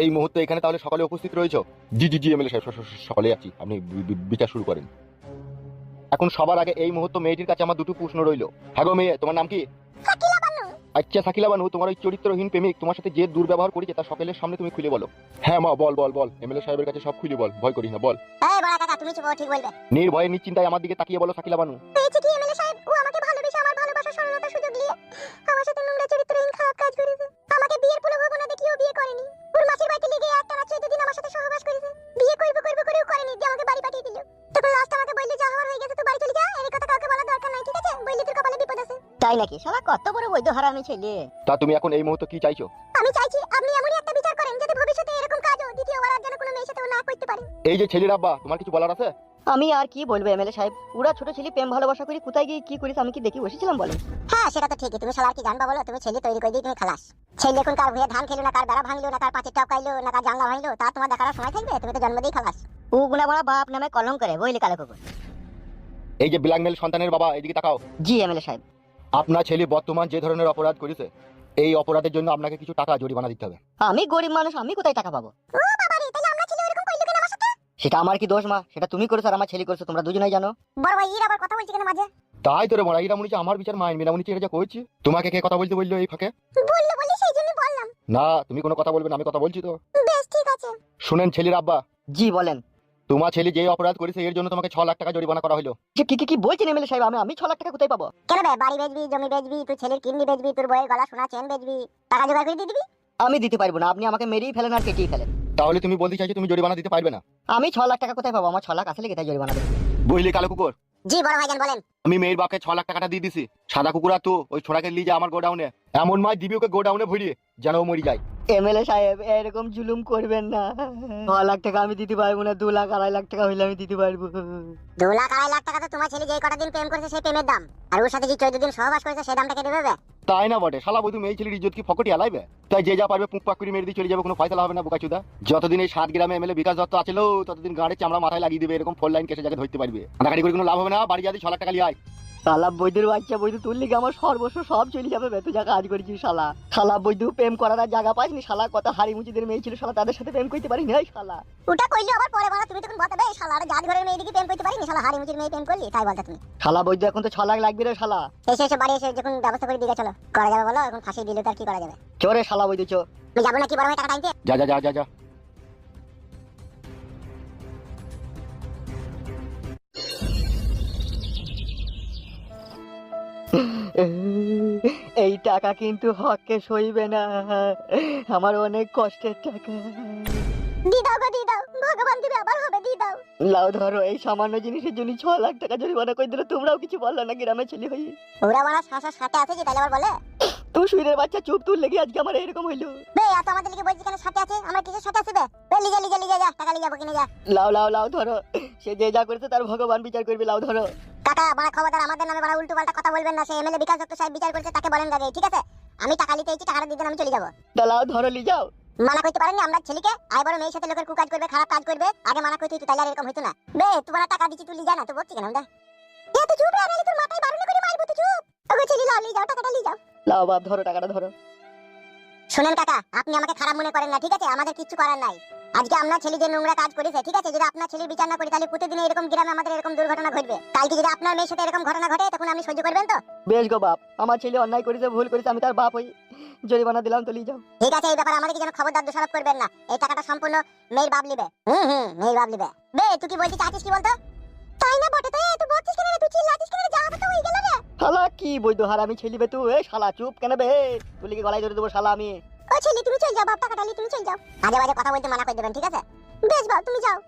এই মুহূর্তে এখানে তাহলে সকালে উপস্থিত রয়েছো? জি জি জি এমএলএ সাহেব, সকালে আছি, আপনি বিচার শুরু করেন। এখন সবার আগে এই মুহূর্তে মেয়েটির কাছে আমার দুটো প্রশ্ন রইলো। হ্যাঁ গো মেয়ে, তোমার নাম কি? সাকিলা বানু। আচ্ছা সাকিলা বানু, তোমার ওই চরিত্রহীন প্রেমিক তোমার সাথে যে দুর্ব্যবহার করেছে তা সকলের সামনে তুমি খুলে বলো। হ্যাঁ মা, বল বল বল, এমএলএ সাহেবের কাছে সব খুলে বল, ভয় করিস না, বল। এই বড় কাকা, তুমি চুপ, ঠিক বলবে। নির্ভয়ে নিশ্চিন্তায় আমার দিকে তাকিয়ে বলো সাকিলা বানু। পেয়েছি কি এমএলএ সাহেব, ও আমাকে ভালোবেসে আমার ভালোবাসার সরলতার সুযোগ নিয়ে আমার সাথে নোংরা চরিত্রহীন খারাপ কাজ করেছে। আমাকে বিয়ের প্রলোভন দেখিয়েও বিয়ে করেনি। ওর মাসির বাড়িতে লেগে একটানা 14 দিন আমার সাথে সহবাস করেছে। বিয়ে করব করেও করেনি, দিয়ে আমাকে বাড়ি পাঠিয়ে দিল। তখন লাস্ট আমাকে বলল যা হওয়ার হয়ে গেছে, তুই বাড়ি চলে যা, এই কথা কাউকে বলার দরকার নাই, ঠিক আছে? বললি তোর কপালে বিপদ আছে। তাই নাকি? শালা কত বড় বৈধ হারামি ছেলে। তা তুমি এখন এই মুহূর্তে কি চাইছো? আমি চাইছি আপনি এমনই একটা বিচার করেন যাতে ভবিষ্যতে এরকম কাজও দ্বিতীয়বার আর যেন কোনো মেয়ের সাথে ও না করতে পারে। এই যে ছেলের আব্বা, তোমার কিছু বলার আছে? আমি আর কি বলবো এমএলএ সাহেব, পুরা ছোট ছেলে প্রেম ভালোবাসা করে কোথায় গিয়ে কি করিস আমি কি দেখি বসেছিলাম বলেন? হ্যাঁ সেটা তো ঠিকই, তুমি শালা আর কি জানবা বলো? তুমি ছেলে তৈরি করে দিয়ে তুমি খালাস। ছেলে এখন কার ভুয়ে ধান খেলো না, কার বেড়া ভাঙলো না, কার পাঁচের টপকাইলো না, কার জানলা ভাঙলো, তা তোমার দেখার সময় থাকবে? তুমি তো জন্ম দিয়েই খালাস। ও গুনা বড় বাপ নামে কলম করে বইলে কালো কুকুর। এই যে ব্ল্যাকমেল সন্তানের বাবা, এদিকে তাকাও। জি এমএলএ সাহেব। আপনার ছেলে বর্তমান যে ধরনের অপরাধ করেছে, এই অপরাধের জন্য আপনাকে কিছু টাকা জরিমানা দিতে হবে। আমি গরিব মানুষ, আমি কোথায় টাকা পাবো? ও বাবা রে, তাহলে আমরা ছেলে এরকম কইলো কেন আমার সাথে? সেটা আমার কি দোষ মা? সেটা তুমি করেছো আর আমার ছেলে করেছো, তোমরা দুজনেই জানো। বড় ভাই এর আবার কথা বলছি কেন মাঝে? তাই তোরে মনে এরা মনে হচ্ছে আমার বিচার মাইন মেনা মনে হচ্ছে এটা যা কইছি। তোমাকে কে কথা বলতে বললো এই ফাঁকে? বললো বলি সেই জন্য বললাম। না তুমি কোনো কথা বলবে না, আমি কথা বলছি তো। বেশ ঠিক আছে। শুনেন ছেলের আব্বা, জি বলেন। তোমার ছেলে যে অপরাধ করেছে এর জন্য তোমাকে 6 লাখ টাকা জরিমানা করা হলো। যে কি কি কি বলছেন এমএলএ সাহেব? আমি 6 লাখ টাকা কোথায় পাবো? কেন বে, বাড়ি বেচবি, জমি বেচবি, তুই ছেলের কিডনি বেচবি, তোর বউয়ের গলা সোনা চেন বেচবি, টাকা জোগাড় করে দিয়ে দিবি? আমি দিতে পারবো না, আপনি আমাকে মেরেই ফেলেন আর কেটেই ফেলেন। তাহলে তুমি বলতে চাইছো তুমি জরিমানা দিতে পারবে না? আমি 6 লাখ টাকা কোথায় পাবো? আমার 6 লাখ আসলে কোথায় জরিমানা দেবো? বুঝলি কালো কুকুর, জি বড় ভাইজান বলেন। আমি মেয়ের বাপকে 6 লাখ টাকাটা দিয়ে দিছি। সাদা কুকুর আর তো ওই ছোড়াকে নিয়ে যা আমার গোডাউনে, এমন মাছ দিবি ওকে গোডাউনে ভরিয়ে যেন ও মরে যায়। এমএলএ সাহেব এরকম জুলুম করবেন না। 6 লাখ টাকা আমি দিতে পারবো না, 2 লাখ 2.5 লাখ টাকা হইলে আমি দিতে পারবো। 2 লাখ 2.5 লাখ টাকা তো তোমার ছেলে যেই কটা দিন প্রেম করেছে সেই প্রেমের দাম, আর ওর সাথে যে 14 দিন সহবাস করেছে সেই দামটা কে দেবে বে? তাই না বটে, শালা বধু মেয়ে ছেলের ইজ্জত কি ফকটি আলাইবে? তাই যে যা পারবে পুঁপাক করে মেরে দিয়ে চলে যাবে, কোনো ফয়সালা হবে না বোকাচুদা। যতদিন এই 7 গ্রামে এমএলএ বিকাশ দত্ত আছিল ততদিন গাড়ি চামড়া মাথায় লাগিয়ে দিবে, এরকম 4 লাইন কেসে জায়গায় ধরতে পারবে। আনাগাড়ি করে কোনো লাভ হবে না, বাড়ি যাতে 6 লাখ টাকা লিয়ে আয়। শালা বৈদ্যুর বাচ্চা, বৈদ্যু তুললি আমার সর্বস্ব সব চলে যাবে বে। তুই যা কাজ করেছিস শালা। শালা বৈদ্যু প্রেম করার আর জায়গা পাইনি শালা, কত হাড়ি মুচিদের মেয়ে ছিল শালা, তাদের সাথে প্রেম করতে পারিনি এই শালা। ওটা কইলো আবার পরে বলা, তুমি তখন বলতে এই শালা আর জাত ঘরের মেয়ে দিকে প্রেম করতে পারিনি, শালা হাড়ি মুচির মেয়ে প্রেম করলি তাই বলতে তুমি। শালা বৈদ্যু এখন তো 6 লাখ লাগবে রে শালা। এসে বাড়ি এসে যখন ব্যবস্থা করে দিকে চলো, করা যাবে বলো? এখন ফাঁসি দিলে তার কি করা যাবে? চোরে শালা বৈদ্যু চো। আমি যাবো না কি বড় ভাই টাকা টাইতে? যা যা যা যা যা। এই টাকা কিন্তু হককে সইবে না, আমার অনেক কষ্টের টাকা। দি দাও গো, দি দাও, ভগবান দিবে আবার হবে, দি দাও। লাও ধরো, এই সামান্য জিনিসের জন্য 6 লাখ টাকা জরিমানা করে দিলে, তোমরাও কিছু বললো না গ্রামে ছেলে হই। ওরা মারা শাসা সাথে আছে যে তাহলে আবার বলে তুই শুইরের বাচ্চা চুপ, তুই লেগে আজকে আমার এরকম হইলো। বে এত আমাদের লিগে বলছি কেন সাথে আছে? আমরা কিসের সাথে আছে বে? বে লিগে লিগে লিগে যা, টাকা লিগে যাবো কিনে যা। লাও লাও লাও ধরো, সে যে যা করেছে তার ভগবান বিচার করবে, লাও ধরো। কাকা বড় খবরদার আমাদের নামে বড় উল্টো পাল্টা কথা বলবেন না। সে এমএলএ বিকাশ দত্ত সাহেব বিচার করছে, তাকে বলেন আগে, ঠিক আছে? আমি টাকা নিতে এসেছি, টাকাটা দিয়ে দেন, আমি চলে যাবো। লাও ধরো, লি যাও। মানা করতে পারেননি আমরা ছেলেকে? আই বড় মেয়ের সাথে লোকের কুকাজ করবে, খারাপ কাজ করবে, আগে মানা করতে তাইলে আর এরকম হইতো না। বে তোমার টাকা দিচ্ছি, তুই যা না, তো বলছি কেন আমরা? এ তো চুপ রে, নালে তোর মাথায় বারণ করে মারবো, তো চুপ। ওগো ছেলে লাও, লি যাও, টাকাটা লি যাও। লাও বাপ ধরো, টাকাটা ধরো। শুনেন কাকা, আপনি আমাকে খারাপ মনে করেন না, ঠিক আছে? আমাদের কিচ্ছু করার নাই। আজকে আপনার ছেলে যে নোংরা কাজ করেছে, ঠিক আছে, যদি আপনার ছেলের বিচার না করি তাহলে প্রতিদিন এরকম গ্রামে আমাদের এরকম দুর্ঘটনা ঘটবে। কালকে যদি আপনার মেয়ের সাথে এরকম ঘটনা ঘটে তখন আপনি সহ্য করবেন তো? বেশ গো বাপ, আমার ছেলে অন্যায় করেছে, ভুল করেছে, আমি তার বাপ হই, জরিমানা দিলাম, তো লি যাও। ঠিক আছে, এই ব্যাপারে আমাদেরকে যেন খবরদার দোষারোপ করবেন না। এই টাকাটা সম্পূর্ণ মেয়ের বাপ লিবে। মেয়ের বাপ লিবে। বে তুই কি বলতে চাচ্ছিস কি বলতো? তাই না বটে, তাই তুই বলছিস কেন রে? তুই চিল্লাছিস কেন রে? যা হবে তো হয়ে গেল রে। শালা কি বৈধ হারামি ছেলে বে তুই, এ শালা চুপ কেন বে? তুই লিগে গলায় ধরে দেবো শালা আমি। ও ছেলে তুমি চল যাও, বাপ টাকাটা লি তুমি চল যাও। আজে বাজে কথা বলতে মানা করে দেবেন, ঠিক আছে? বেশ বাপ তুমি যাও।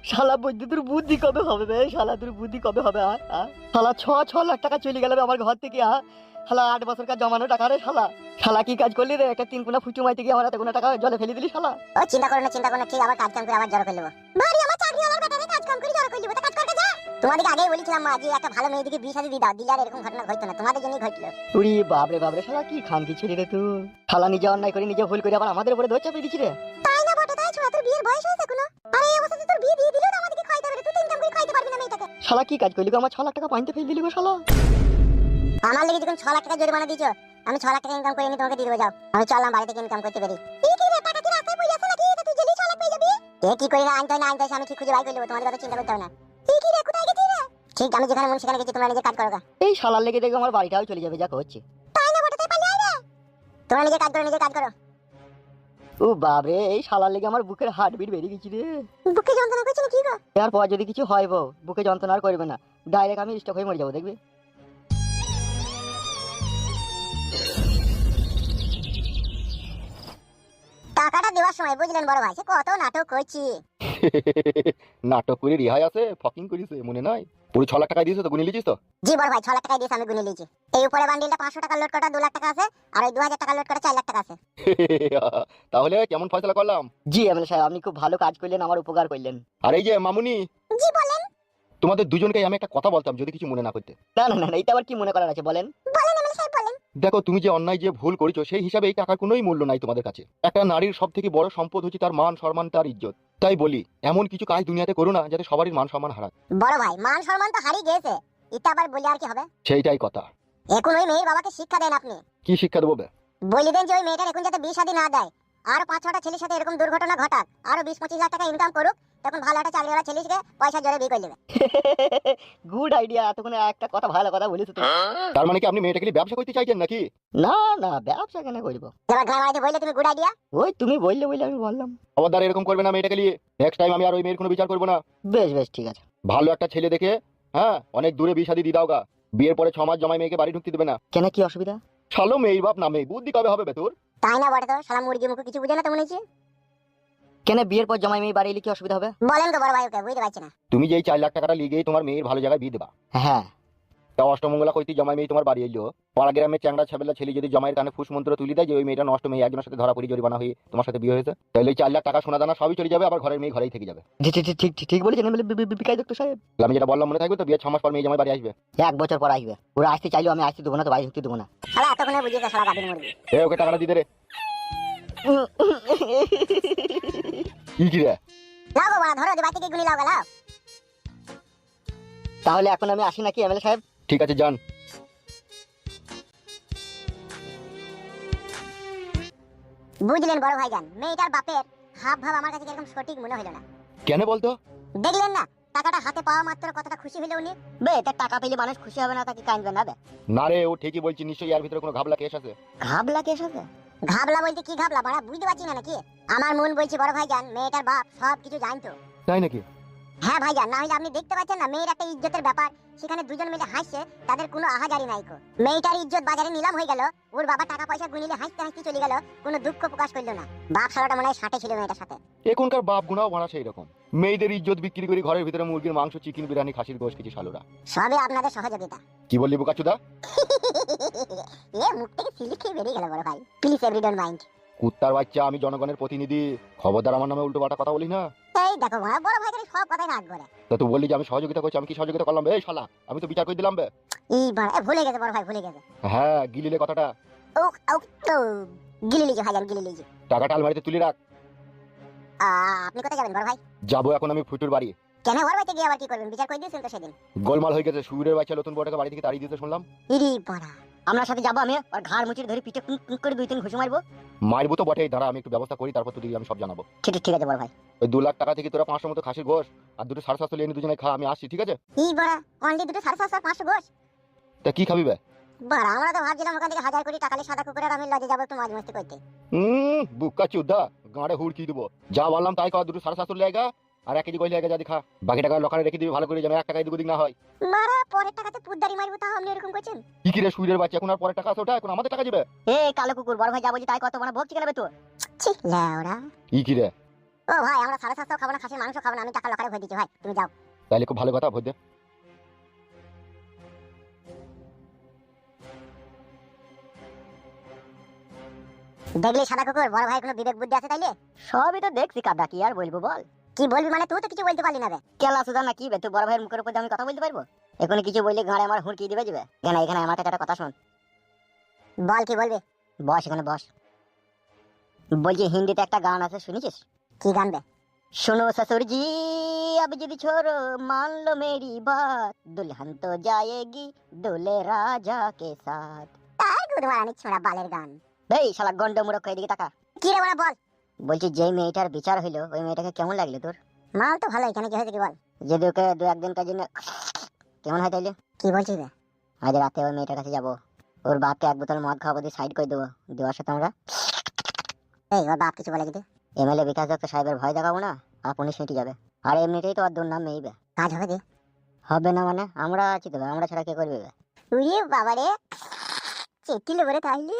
শালা বৈদ্য তোর বুদ্ধি কবে হবে বে? শালা তোর বুদ্ধি কবে হবে? শালা 6 লাখ টাকা চলে গেল আমার ঘর থেকে। শালা 8 বছর কাজ জমানো টাকা রে শালা। শালা কি কাজ করলি রে? একটা 3 কোনা ফুটু মাইতে গিয়ে আমার এত কোনা টাকা জলে ফেলে দিলি শালা। ও চিন্তা করো না, চিন্তা করো না, ঠিক আবার কাজ কাম করে আবার জড়ো করে নেবো। বাড়ি আমার চাকরিওয়ালার বেটারে কাজ কাম করে জড়ো করে নেবো, তো কাজ করতে যা। তোমাদেরকে আগেই বলেছিলাম মা, যে একটা ভালো মেয়ে দিকে বিয়ে শাদী দিয়ে দাও, দিলে আর এরকম ঘটনা ঘটতো না, তোমাদের জন্যই ঘটলো। উড়ি বাপরে বাপরে, শালা কি খান কি ছেলে রে তুই? শালা নিজে অন্যায় করে নিজে ভুল করে আবার আমাদের উপরে দোষ চাপিয়ে দিচ্ছি রে। তাই না বটে, তাই ছোড়া তোর বিয়ের বয়স হয়েছে কোনো? আরে এই অবস্থাতে তোর বিয়ে দিয়ে দিলো না, আমাদেরকে খাইতে হবে, তুই তো ইনকাম করে খাইতে পারবি না মেয়েটাকে। শালা কি কাজ করলি গো? আমার 6 লাখ টাকা পানিতে ফেলে দিলি গো শালা। আমার লেগে যখন 6 লাখ টাকা জরিমানা দিয়েছো, আমি 6 লাখ টাকা ইনকাম করে নিয়ে তোমাকে দিয়ে দেবো। যাও, আমি চললাম বাড়ি থেকে ইনকাম করতে পারি। কি কি রে, টাকা কি রাস্তায় পড়ে আছে নাকি? তুই জেলি 6 লাখ পেয়ে যাবি। এ কি করি না আনতে না আনতে আমি ঠিক খুঁজে বাই করে দেবো, তোমাদের কথা চিন্তা করতে হবে না। কি কি রে, কোথায় গেছিস রে? ঠিক আমি যেখানে মন সেখানে গেছি, তোমরা নিজে কাজ করো গা। এই শালার লেগে দেখবে আমার বাড়িটাও চলে যাবে, যা হচ্ছে। তাই না, বটে তাই পালিয়ে আয় রে। তোমরা নিজে কাজ করো, নিজে কাজ করো। ও বাবরে, এই শালার লেগে আমার বুকের হার্টবিট বেড়ে গেছি রে। বুকে যন্ত্রণা করছে না কি গো? এরপর যদি কিছু হয় বউ, বুকে যন্ত্রণা আর করবে না, ডাইরেক্ট আমি স্টক হয়ে মরে যাবো, দেখবি। টাকাটা দেওয়ার সময় বুঝলেন বড় ভাই, সে কত নাটক করছি। নাটক করে রিহাই আছে, ফকিং করিস মনে নাই? পুরো 6 লাখ টাকা দিয়েছো তো, গুনে লিখিস তো? জি বড় ভাই, 6 লাখ টাকা দিয়েছে, আমি গুনে নিয়েছি। এই উপরে বান্ডিলটা 500 টাকা লোড করা 2 লাখ টাকা আছে, আর ওই 2000 টাকা লোড করা 4 লাখ টাকা আছে। তাহলে কেমন ফয়সালা করলাম? জি এমএলএ সাহেব, আপনি খুব ভালো কাজ করলেন, আমার উপকার করলেন। আর এই যে মামুনি, জি বলেন। তোমাদের দুজনকে আমি একটা কথা বলতাম, যদি কিছু মনে না করতে। না না না না, এটা আবার কি মনে করার আছে, বলেন। বলেন এমএলএ সাহেব বলেন। দেখো, তুমি যে অন্যায় যে ভুল করেছো, সেই হিসাবে এই টাকার কোনোই মূল্য নাই তোমাদের কাছে। একটা নারীর সব থেকে বড় সম্পদ হচ্ছে তার মান সম্মান, তার ইজ্জত। তাই বলি, এমন কিছু কাজ দুনিয়াতে করো না যাতে সবারই মান সম্মান হারায়। বড় ভাই, মান সম্মান তো হারিয়ে গেছে, এটা আবার বলি আর কি হবে? সেইটাই কথা। এখন ওই মেয়ের বাবাকে শিক্ষা দেন আপনি। কি শিক্ষা দেবো বে? বলি দেন যে ওই মেয়েটার এখন যাতে বিয়ে শাদী না দেয়, আর 5-6টা ছেলের সাথে এরকম দুর্ঘটনা ঘটাক, আরো 20-25 লাখ টাকা ইনকাম করুক, তখন ভালো একটা চাকরিওয়ালা ছেলেকে পয়সা জোরে বিয়ে করে নেবে। গুড আইডিয়া, এতক্ষণে একটা কথা ভালো কথা বলেছো তো। তার মানে কি আপনি মেয়েটাকে নিয়ে ব্যবসা করতে চাইছেন নাকি? না না, ব্যবসা কেন করবো? এবার ঘাড় মারাতে বললে তুমি গুড আইডিয়া। ওই তুমি বললে বলে আমি বললাম। খবরদার এরকম করবে না মেয়েটাকে নিয়ে। নেক্সট টাইম আমি আর ওই মেয়ের কোনো বিচার করবো না। বেশ বেশ, ঠিক আছে। ভালো একটা ছেলে দেখে, হ্যাঁ, অনেক দূরে বিয়ে শাদী দিয়ে দাও গা। বিয়ের পরে 6 মাস জমাই মেয়েকে বাড়ি ঢুকতে দেবে না। কেন, কি অসুবিধা? শালো মেয়ের বাপ নামে বুদ্ধি কবে হবে বে তোর? তাই না বটে তো, শালা মুরগি মুখ কিছু বুঝে না তো মনে হচ্ছে। কেন বিয়ের পর জামাই মেয়ে বাড়ি এলে কি অসুবিধা হবে? বলেন তো বড় ভাই, ওকে বুঝতে পারছি না। তুমি যেই 4 লাখ টাকাটা লিগেই তোমার মেয়ের ভালো জায়গায় বিয়ে দেবা, হ্যাঁ। তা অষ্টমঙ্গলা কইতে জমাই মেয়ে তোমার বাড়ি এলো। পাড়া গ্রামের চ্যাংড়া ছাবেলা ছেলে যদি জমাইয়ের কানে ফুস মন্ত্র তুলি দেয় যে ওই মেয়েটা নষ্ট মেয়ে, একজনের সাথে ধরা পড়ি জরিমানা হয়ে তোমার সাথে বিয়ে হয়েছে, তাহলে 4 লাখ টাকা সোনা দানা সবই চলে যাবে, আবার ঘরের মেয়ে ঘরেই থেকে যাবে। ঠিক ঠিক ঠিক ঠিক ঠিক বলেছেন বিকাশ ডক্টর সাহেব। তাহলে আমি যেটা বললাম মনে থাকবে তো? বিয়ে 6 মাস পর মেয়ে জামাই বাড়ি আসবে। 1 বছর পর আসবে। ওরা আসতে চাইলেও আমি আসতে দেবো না, তো বাড়ি ঢুকতে দেবো না। শালা এতক্ষণে বুঝিয়েছে শালা গাবির মুরগি। ওকে টাকাটা দিতে রে। কি রে? লাও গো বড়া, ধরো যে বাড়ি থেকে গুনি লাও গেলাও। তাহলে এখন আমি আসি নাকি এমএলএ সাহেব? ঠিক আছে, যান। বুঝলেন বড় ভাইজান, মেয়েটার বাপের হাব ভাব আমার কাছে এরকম সঠিক মনে হলো না। কেন বলতো? দেখলেন না, টাকাটা হাতে পাওয়া মাত্র কতটা খুশি হলো উনি। বে, তার টাকা পেলে মানুষ খুশি হবে না, তাকে কাঁদবে না? বে, না রে, ও ঠিকই বলছি, নিশ্চয়ই এর ভিতরে কোনো ঘাবলা কেস আছে। ঘাবলা কেস আছে? ঘাবলা বলতে কি ঘাবলা বড়া, বুঝতে পারছি না নাকি? আমার মন বলছে বড় ভাইজান, মেয়েটার বাপ সব কিছু জানতো। তাই নাকি? হ্যাঁ ভাইজান, না হলে আপনি দেখতে পাচ্ছেন না মেয়ের একটা ইজ্জতের ব্যাপার, সেখানে দুজন মিলে হাসছে, তাদের কোনো আহাজারি নাই কো। মেয়েটার ইজ্জত বাজারে নিলাম হয়ে গেল, ওর বাবা টাকা পয়সা গুনিলে হাসতে হাসতে চলে গেল, কোনো দুঃখ প্রকাশ করলো না। বাপ শালাটা মনে হয় সাথে ছিল মেয়েটার সাথে। এখনকার বাপ গুনাও বানা সেই রকম, মেয়েদের ইজ্জত বিক্রি করে ঘরের ভিতরে মুরগির মাংস, চিকেন, বিরিয়ানি, খাসির গোশ কিছু শালুরা। সবই আপনাদের সহযোগিতা। কি বললি বোকাচুদা? এ মুখ থেকে সিলি খেয়ে বেরিয়ে গেল বড় ভাই। Please every don't mind. কুত্তার বাচ্চা, আমি জনগণের প্রতিনিধি, খবরদার আমার নামে উল্টো পাল্টা কথা বলিস না। এই দেখো বড় ভাই করে সব কথাই রাগ করে। তা তুই বললি যে আমি সহযোগিতা করছি, আমি কি সহযোগিতা করলাম বে? এই শালা, আমি তো বিচার করে দিলাম বে। এই বড় ভুলে গেছে বড় ভাই, ভুলে গেছে। হ্যাঁ, গিলিলে কথাটা। ও ও তো গিলে লিজি ভাইজান, গিলে লিজি। টাকাটা আলমারিতে তুলে রাখ। আপনি কোথায় যাবেন বড় ভাই? যাবো এখন আমি ফুটুর বাড়ি। কেন ওর বাড়িতে গিয়ে আবার কি করবেন? বিচার করে দিয়েছেন তো সেদিন। গোলমাল হয়ে গেছে, সুরের বাচ্চা নতুন বউটাকে বাড়ি থেকে তাড়িয়ে দিতে শুনলাম। ইরি বড়া, আপনার সাথে যাবো আমি, আর ঘাড় মুচির ধরে পিঠে কুঁক করে 2-3 ঘুষি মারবো। মারবো তো বটেই, দাঁড়া আমি একটু ব্যবস্থা করি, তারপর তোদের আমি সব জানাবো। ঠিক ঠিক আছে বড় ভাই। ওই 2 লাখ টাকা থেকে তোরা 500 মতো খাসির গোশ আর দুটো 750 নিয়ে দুজনে খা, আমি আসছি, ঠিক আছে? এই বড়া, অনলি দুটো 750 গোশ। তা কি খাবি বে? বড়া, আমরা তো ভাবছিলাম ওখান থেকে 1000 কোটি টাকা নিয়ে সাদা কুকুরের আমি লজে যাবো একটু মজ মস্তি করতে। বুকাচুদা, গাঁড়ে হুড়কি দেবো। যা বললাম তাই কর, দুটো 750 লেগা আর 1 কেজি গোশ লেগা, যদি খা। বাকি টাকা লকারে রেখে দিবি ভালো করে, যেন 1 টাকা এদিক ওদিক না হয়। মারা পরের টাকাতে পুদ্দারি মারবো, তাও আপনি এরকম করছেন? কি কি রে সুরের বাচ্চা, এখন আর পরের টাকা আছে ওটা, এখন আমাদের টাকা দিবে? এ কালো কুকুর, বড় ভাই যা বলছি তাই কত বড় ভোগ চিকেন তো? ছি লেওড়া। কি কি রে? ও ভাই, আমরা 750 খাবো না, খাসির মাংস খাবো না, আমি টাকা লকারে ভরে দিচ্ছি ভাই, তুমি যাও। তাহলে খুব ভালো কথা, ভোট দে। দেখলি সাদা কুকুর, বড় ভাই কোনো বিবেক বুদ্ধি আছে তাইলে? সবই তো দেখছি কাদা, কি আর বলবো বল। কি বলবি মানে? তুই তো কিছু বলতে পারলি না রে। কেলা সুদা না কি বে, তুই বড় ভাইয়ের মুখের উপর দিয়ে আমি কথা বলতে পারবো? এখন কিছু বললে গাড়ে আমার হুড়কি দিবে যাবে কেন? এখানে আমার কাছে একটা কথা শোন। বল কি বলবি? বস এখানে বস। বলছি হিন্দিতে একটা গান আছে, শুনেছিস? কি গান বে? सुनो ससुर जी अब जिद छोड़ो मान लो मेरी बात दुल्हन तो जाएगी दूल्हे राजा के साथ তাই গুদমারানি ছোড়া বালের গান এই শালা গন্ড মুরক্ক এদিকে তাকা। কি রে বড়া বল বলছি যেই মেয়েটার বিচার হইলো ওই মেয়েটাকে কেমন লাগলো তোর? মাল তো ভালো এখানে কি হয়েছে কি বল যদি ওকে দু একদিন কার জন্য কেমন হয় তাইলে? কি বলছিস রে আজ রাতে ওই মেয়েটার কাছে যাবো, ওর বাপকে এক বোতল মদ খাওয়াবো দিয়ে সাইড করে দেবো, দেওয়ার সাথে আমরা এই ওর বাপ কিছু বলে কি এমএলএ বিকাশ দত্ত সাহেবের ভয় দেখাবো না, আপনি সেটি যাবে। আর এমনিতেই তো আর দুর্নাম মেইবে। কাজ হবে রে হবে না মানে? আমরা আছি তো, আমরা ছাড়া কে করবে? উড়ে বাবা রে চেটিল বলে তাইলে